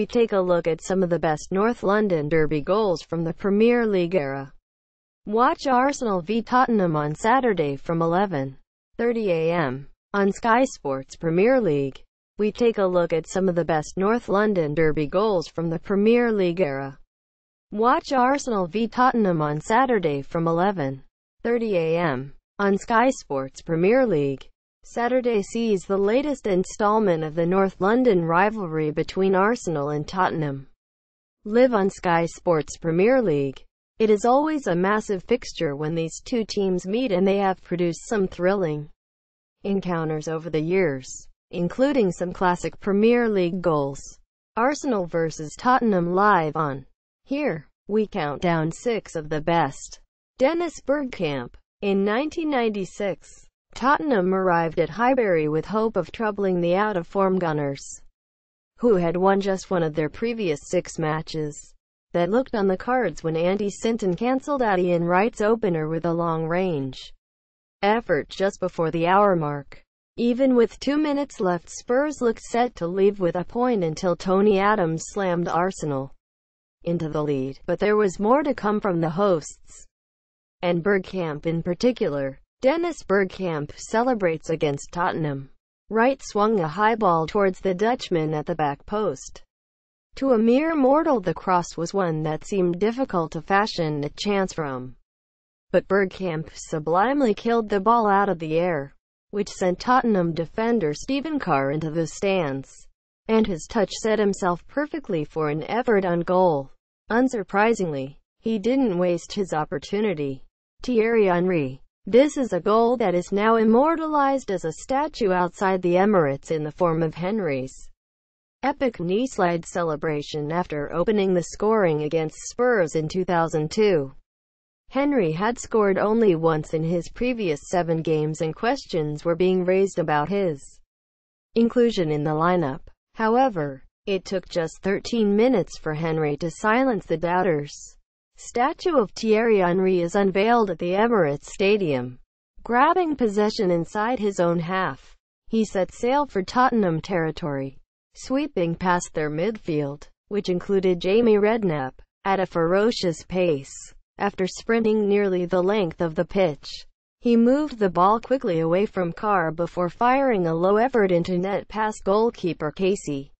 We take a look at some of the best North London derby goals from the Premier League era. Watch Arsenal v Tottenham on Saturday from 11:30 a.m. on Sky Sports Premier League. We take a look at some of the best North London derby goals from the Premier League era. Watch Arsenal v Tottenham on Saturday from 11:30 a.m. on Sky Sports Premier League. Saturday sees the latest installment of the North London rivalry between Arsenal and Tottenham. Live on Sky Sports Premier League. It is always a massive fixture when these two teams meet, and they have produced some thrilling encounters over the years, including some classic Premier League goals. Arsenal vs Tottenham live on. Here, we count down 6 of the best. Dennis Bergkamp. In 1996, Tottenham arrived at Highbury with hope of troubling the out-of-form Gunners, who had won just one of their previous 6 matches. That looked on the cards when Andy Sinton cancelled out Ian Wright's opener with a long-range effort just before the hour mark. Even with 2 minutes left, Spurs looked set to leave with a point until Tony Adams slammed Arsenal into the lead. But there was more to come from the hosts, and Bergkamp in particular. Dennis Bergkamp celebrates against Tottenham. Wright swung a high ball towards the Dutchman at the back post. To a mere mortal, the cross was one that seemed difficult to fashion a chance from. But Bergkamp sublimely killed the ball out of the air, which sent Tottenham defender Stephen Carr into the stands. And his touch set himself perfectly for an Everton goal. Unsurprisingly, he didn't waste his opportunity. Thierry Henry. This is a goal that is now immortalized as a statue outside the Emirates in the form of Henry's epic knee-slide celebration after opening the scoring against Spurs in 2002. Henry had scored only once in his previous 7 games, and questions were being raised about his inclusion in the lineup. However, it took just 13 minutes for Henry to silence the doubters. Statue of Thierry Henry is unveiled at the Emirates Stadium. Grabbing possession inside his own half, he set sail for Tottenham territory, sweeping past their midfield, which included Jamie Redknapp, at a ferocious pace. After sprinting nearly the length of the pitch, he moved the ball quickly away from Carr before firing a low effort into net past goalkeeper Casey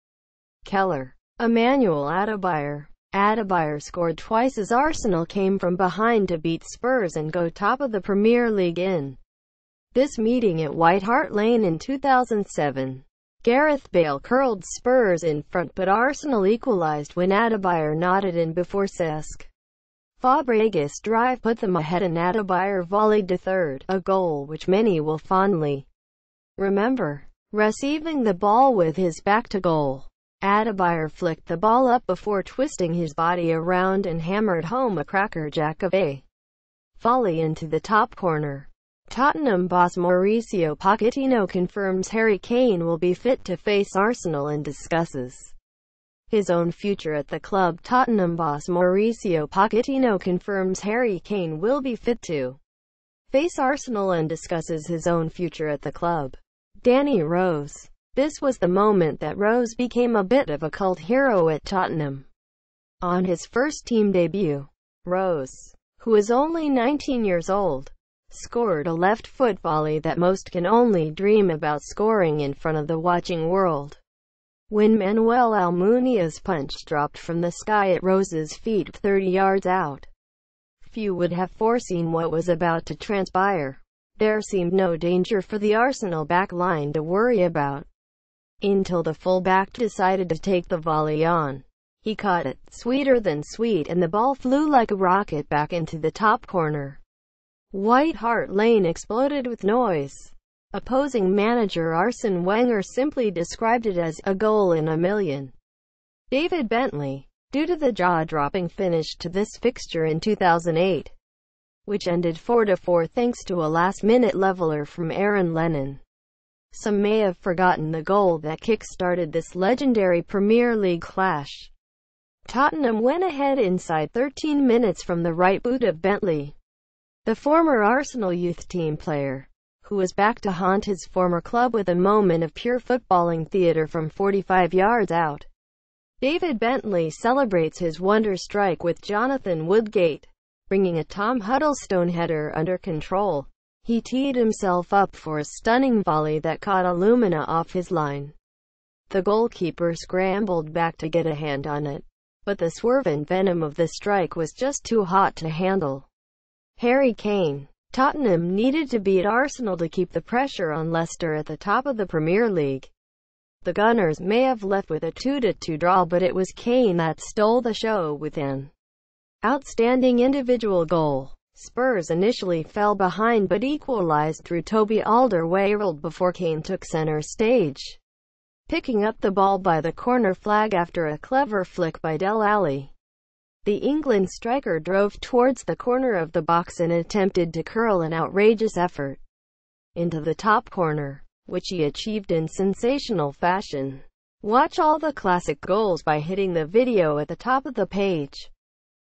Keller. Emmanuel Adebayor scored twice as Arsenal came from behind to beat Spurs and go top of the Premier League in this meeting at White Hart Lane in 2007. Gareth Bale curled Spurs in front, but Arsenal equalised when Adebayor nodded in before Cesc Fabregas' drive put them ahead, and Adebayor volleyed to third, a goal which many will fondly remember. Receiving the ball with his back to goal, Adebayor flicked the ball up before twisting his body around and hammered home a crackerjack of a volley into the top corner. Tottenham boss Mauricio Pochettino confirms Harry Kane will be fit to face Arsenal and discusses his own future at the club. Tottenham boss Mauricio Pochettino confirms Harry Kane will be fit to face Arsenal and discusses his own future at the club. Danny Rose. This was the moment that Rose became a bit of a cult hero at Tottenham. On his first team debut, Rose, who is only 19 years old, scored a left-foot volley that most can only dream about scoring in front of the watching world. When Manuel Almunia's punch dropped from the sky at Rose's feet 30 yards out, few would have foreseen what was about to transpire. There seemed no danger for the Arsenal back line to worry about, until the full-back decided to take the volley on. He caught it, sweeter than sweet, and the ball flew like a rocket back into the top corner. White Hart Lane exploded with noise. Opposing manager Arsene Wenger simply described it as a goal in a million. David Bentley. Due to the jaw-dropping finish to this fixture in 2008, which ended 4-4 thanks to a last-minute leveler from Aaron Lennon, some may have forgotten the goal that kick-started this legendary Premier League clash. Tottenham went ahead inside 13 minutes from the right boot of Bentley, the former Arsenal youth team player, who was back to haunt his former club with a moment of pure footballing theater from 45 yards out. David Bentley celebrates his wonder strike with Jonathan Woodgate, bringing a Tom Huddlestone header under control. He teed himself up for a stunning volley that caught Alumina off his line. The goalkeeper scrambled back to get a hand on it, but the swerve venom of the strike was just too hot to handle. Harry Kane. Tottenham needed to beat Arsenal to keep the pressure on Leicester at the top of the Premier League. The Gunners may have left with a 2-2 draw, but it was Kane that stole the show with an outstanding individual goal. Spurs initially fell behind but equalized through Toby Alderweireld before Kane took center stage, picking up the ball by the corner flag after a clever flick by Dele Alli. The England striker drove towards the corner of the box and attempted to curl an outrageous effort into the top corner, which he achieved in sensational fashion. Watch all the classic goals by hitting the video at the top of the page.